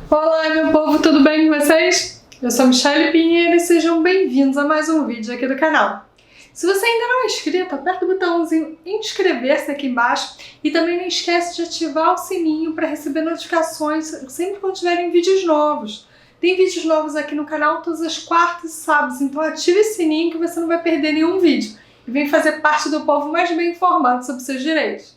Olá, meu povo, tudo bem com vocês? Eu sou Michelle Pinheiro e sejam bem-vindos a mais um vídeo aqui do canal. Se você ainda não é inscrito, aperta o botãozinho inscrever-se aqui embaixo e também não esquece de ativar o sininho para receber notificações sempre quando tiverem vídeos novos. Tem vídeos novos aqui no canal todas as quartas e sábados, então ative esse sininho que você não vai perder nenhum vídeo. E vem fazer parte do povo mais bem informado sobre seus direitos.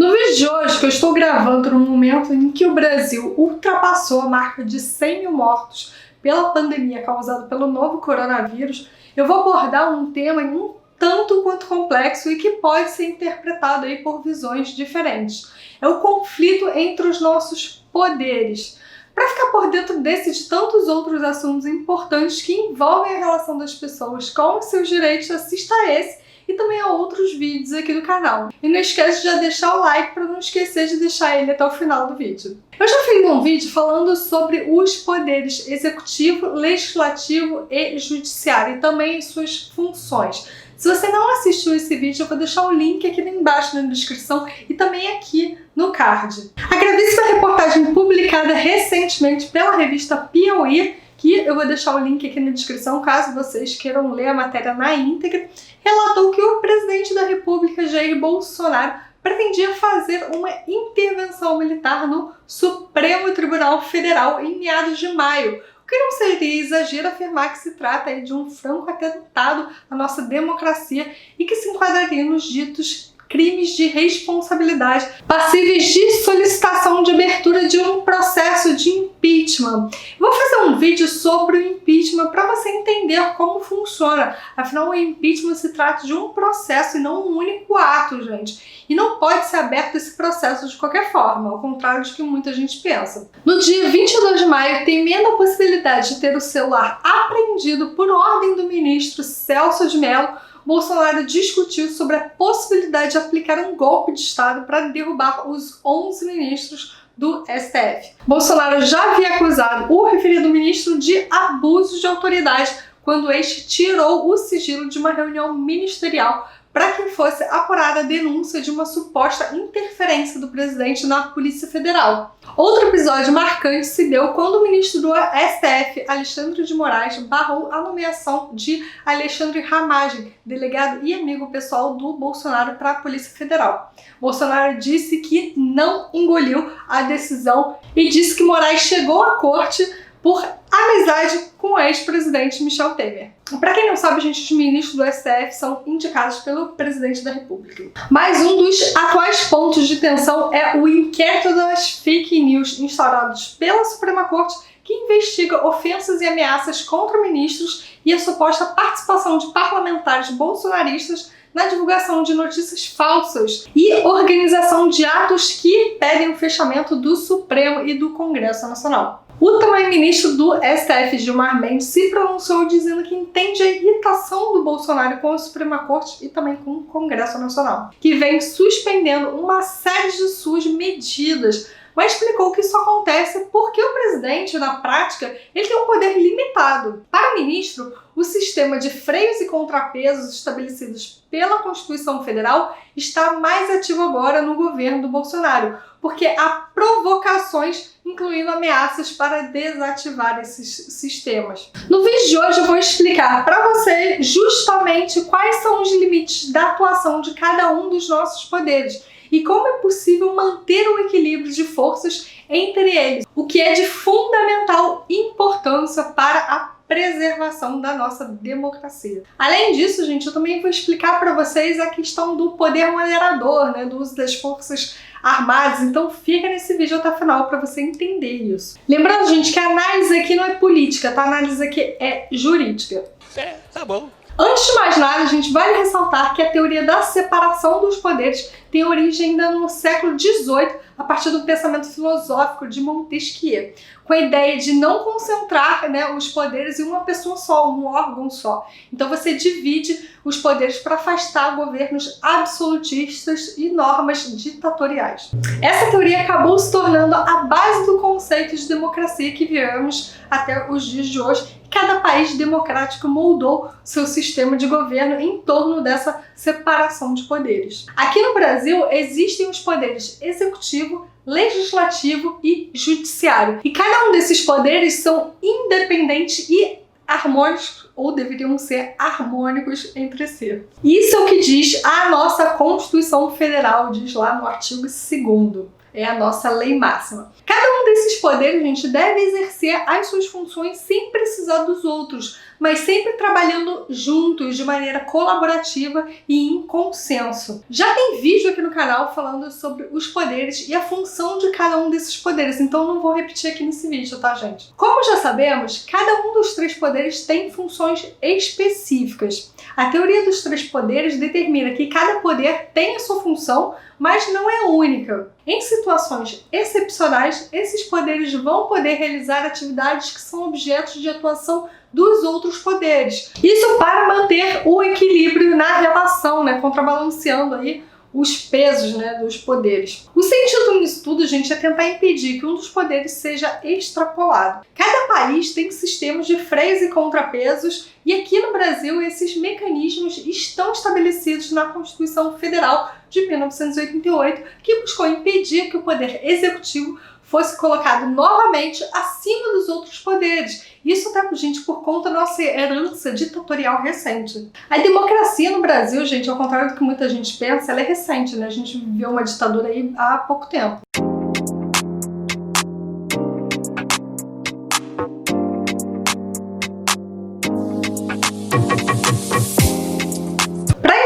No vídeo de hoje, que eu estou gravando no momento em que o Brasil ultrapassou a marca de 100 mil mortos pela pandemia causada pelo novo coronavírus, eu vou abordar um tema um tanto quanto complexo e que pode ser interpretado aí por visões diferentes. É o conflito entre os nossos poderes. Para ficar por dentro desse e de tantos outros assuntos importantes que envolvem a relação das pessoas com os seus direitos, assista a esse e também a outros vídeos aqui do canal. E não esquece de já deixar o like para não esquecer de deixar ele até o final do vídeo. Eu já fiz um vídeo falando sobre os poderes executivo, legislativo e judiciário e também suas funções. Se você não assistiu esse vídeo, eu vou deixar o link aqui embaixo na descrição e também aqui no card. A gravíssima reportagem publicada recentemente pela revista Piauí, que eu vou deixar o link aqui na descrição caso vocês queiram ler a matéria na íntegra, relatou que o presidente da República, Jair Bolsonaro, pretendia fazer uma intervenção militar no Supremo Tribunal Federal em meados de maio. O que não seria exagero afirmar que se trata de um franco atentado à nossa democracia e que se enquadraria nos ditos crimes de responsabilidade passíveis de solicitação de abertura de um processo de impeachment. Vou fazer um vídeo sobre o impeachment para você entender como funciona. Afinal, o impeachment se trata de um processo e não um único ato, gente. E não pode ser aberto esse processo de qualquer forma, ao contrário de que muita gente pensa. No dia 22 de maio, temendo a possibilidade de ter o celular apreendido por ordem do ministro Celso de Mello, Bolsonaro discutiu sobre a possibilidade de aplicar um golpe de Estado para derrubar os 11 ministros do STF. Bolsonaro já havia acusado o referido ministro de abuso de autoridade quando este tirou o sigilo de uma reunião ministerial para que fosse apurada a denúncia de uma suposta interferência do presidente na Polícia Federal. Outro episódio marcante se deu quando o ministro do STF, Alexandre de Moraes, barrou a nomeação de Alexandre Ramagem, delegado e amigo pessoal do Bolsonaro para a Polícia Federal. Bolsonaro disse que não engoliu a decisão e disse que Moraes chegou à corte por amizade com o ex-presidente Michel Temer. Para quem não sabe, gente, os ministros do STF são indicados pelo presidente da República. Mais um dos atuais pontos de tensão é o inquérito das fake news instaurados pela Suprema Corte, que investiga ofensas e ameaças contra ministros e a suposta participação de parlamentares bolsonaristas na divulgação de notícias falsas e organização de atos que pedem o fechamento do Supremo e do Congresso Nacional. O também ministro do STF, Gilmar Mendes, se pronunciou dizendo que entende a irritação do Bolsonaro com a Suprema Corte e também com o Congresso Nacional, que vem suspendendo uma série de suas medidas, mas explicou que isso acontece porque o presidente, na prática, ele tem um poder limitado. Para o ministro, o sistema de freios e contrapesos estabelecidos pela Constituição Federal está mais ativo agora no governo do Bolsonaro, porque há provocações, incluindo ameaças para desativar esses sistemas. No vídeo de hoje eu vou explicar para você justamente quais são os limites da atuação de cada um dos nossos poderes e como é possível manter o equilíbrio de forças entre eles, o que é de fundamental importância para a preservação da nossa democracia. Além disso, gente, eu também vou explicar para vocês a questão do poder moderador, do uso das forças armadas, então fica nesse vídeo até o final para você entender isso. Lembrando, gente, que a análise aqui não é política, tá? A análise aqui é jurídica. Tá bom. Antes de mais nada, a gente vale ressaltar que a teoria da separação dos poderes tem origem ainda no século XVIII, a partir do pensamento filosófico de Montesquieu, com a ideia de não concentrar os poderes em uma pessoa só, um órgão só. Então você divide os poderes para afastar governos absolutistas e normas ditatoriais. Essa teoria acabou se tornando a base do conceito de democracia que vivemos até os dias de hoje, cada país democrático moldou seu sistema de governo em torno dessa separação de poderes. Aqui no Brasil existem os poderes executivo, legislativo e judiciário. E cada um desses poderes são independentes e harmônicos, ou deveriam ser harmônicos entre si. Isso é o que diz a nossa Constituição Federal, diz lá no artigo 2º. É a nossa lei máxima. Cada um desses poderes, gente, deve exercer as suas funções sem precisar dos outros, mas sempre trabalhando juntos, de maneira colaborativa e em consenso. Já tem vídeo aqui no canal falando sobre os poderes e a função de cada um desses poderes, então não vou repetir aqui nesse vídeo, tá, gente? Como já sabemos, cada um dos 3 poderes tem funções específicas. A teoria dos 3 poderes determina que cada poder tem a sua função, mas não é única. Em situações excepcionais, esses poderes vão poder realizar atividades que são objetos de atuação dos outros poderes. Isso para manter o equilíbrio na relação, contrabalanceando aí os pesos, dos poderes. O sentido nisso tudo, gente, é tentar impedir que um dos poderes seja extrapolado. Cada país tem sistemas de freios e contrapesos, e aqui no Brasil esses mecanismos estão estabelecidos na Constituição Federal de 1988, que buscou impedir que o poder executivo fosse colocado novamente acima dos outros poderes. Isso até, gente, por conta da nossa herança ditatorial recente. A democracia no Brasil, gente, ao contrário do que muita gente pensa, ela é recente, A gente viveu uma ditadura aí há pouco tempo.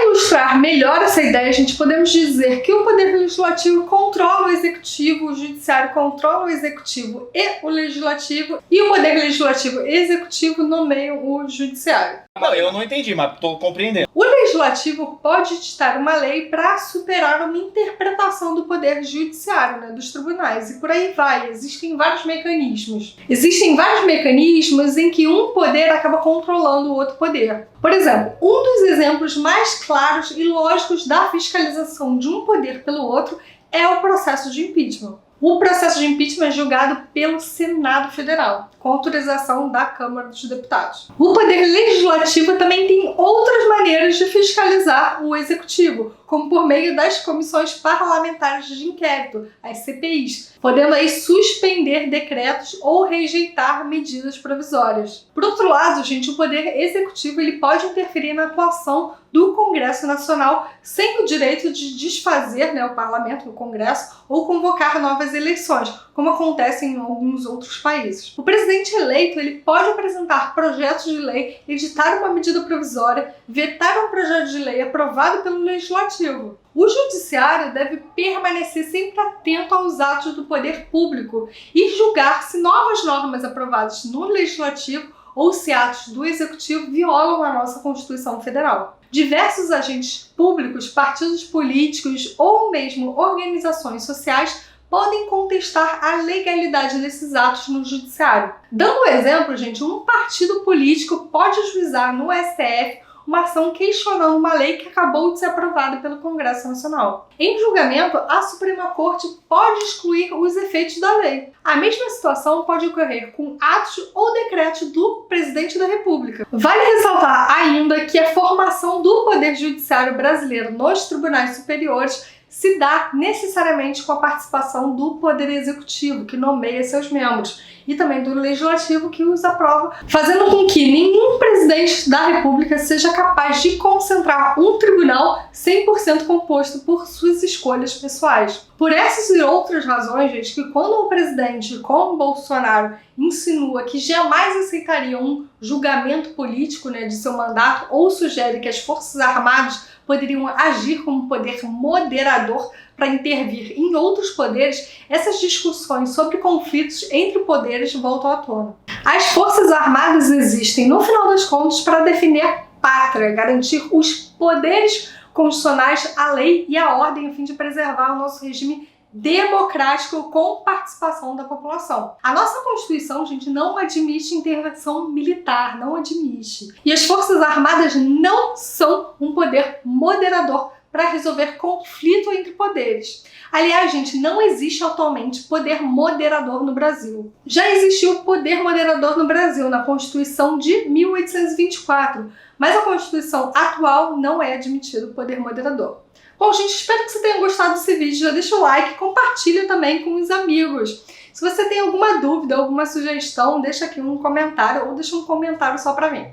Ilustrar melhor essa ideia, gente, podemos dizer que o poder legislativo controla o executivo, o judiciário controla o executivo e o legislativo, e o poder legislativo e executivo nomeiam o judiciário. Não, eu não entendi, mas estou compreendendo. O legislativo pode ditar uma lei para superar uma interpretação do poder judiciário, dos tribunais, e por aí vai. Existem vários mecanismos. Existem vários mecanismos em que um poder acaba controlando o outro poder. Por exemplo, um dos exemplos mais claros e lógicos da fiscalização de um poder pelo outro é o processo de impeachment. O processo de impeachment é julgado pelo Senado Federal, com autorização da Câmara dos Deputados. O Poder Legislativo também tem outras maneiras de fiscalizar o Executivo, como por meio das comissões parlamentares de inquérito, as CPIs, podendo aí suspender decretos ou rejeitar medidas provisórias. Por outro lado, gente, o Poder Executivo ele pode interferir na atuação do Congresso Nacional sem o direito de desfazer o Parlamento, o Congresso, ou convocar novas eleições, como acontece em alguns outros países. O presidente eleito ele pode apresentar projetos de lei, editar uma medida provisória, vetar um projeto de lei aprovado pelo Legislativo. O Judiciário deve permanecer sempre atento aos atos do poder público e julgar se novas normas aprovadas no Legislativo ou se atos do Executivo violam a nossa Constituição Federal. Diversos agentes públicos, partidos políticos ou mesmo organizações sociais podem contestar a legalidade desses atos no judiciário. Dando um exemplo, gente, um partido político pode ajuizar no STF uma ação questionando uma lei que acabou de ser aprovada pelo Congresso Nacional. Em julgamento, a Suprema Corte pode excluir os efeitos da lei. A mesma situação pode ocorrer com atos ou decretos do Presidente da República. Vale ressaltar ainda que a formação do Poder Judiciário brasileiro nos tribunais superiores se dá necessariamente com a participação do Poder Executivo, que nomeia seus membros, e também do Legislativo, que os aprova, fazendo com que nenhum presidente da República seja capaz de concentrar um tribunal 100% composto por suas escolhas pessoais. Por essas e outras razões, gente, que quando um presidente como Bolsonaro insinua que jamais aceitaria um julgamento político de seu mandato ou sugere que as Forças Armadas poderiam agir como poder moderador para intervir em outros poderes, essas discussões sobre conflitos entre poderes voltam à tona. As Forças Armadas existem, no final das contas, para defender a pátria, garantir os poderes constitucionais, a lei e a ordem, a fim de preservar o nosso regime democrático com participação da população. A nossa Constituição, gente, não admite intervenção militar, não admite. E as Forças Armadas não são um poder moderador para resolver conflito entre poderes. Aliás, gente, não existe atualmente poder moderador no Brasil. Já existiu poder moderador no Brasil na Constituição de 1824, mas a Constituição atual não é admitido poder moderador. Bom, gente, espero que você tenha gostado desse vídeo. Já deixa o like, compartilha também com os amigos. Se você tem alguma dúvida, alguma sugestão, deixa aqui um comentário ou deixa um comentário só pra mim.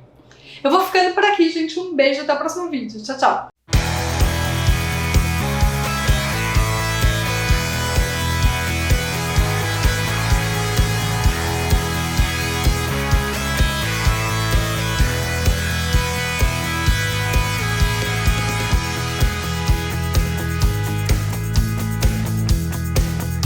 Eu vou ficando por aqui, gente. Um beijo, até o próximo vídeo. Tchau, tchau!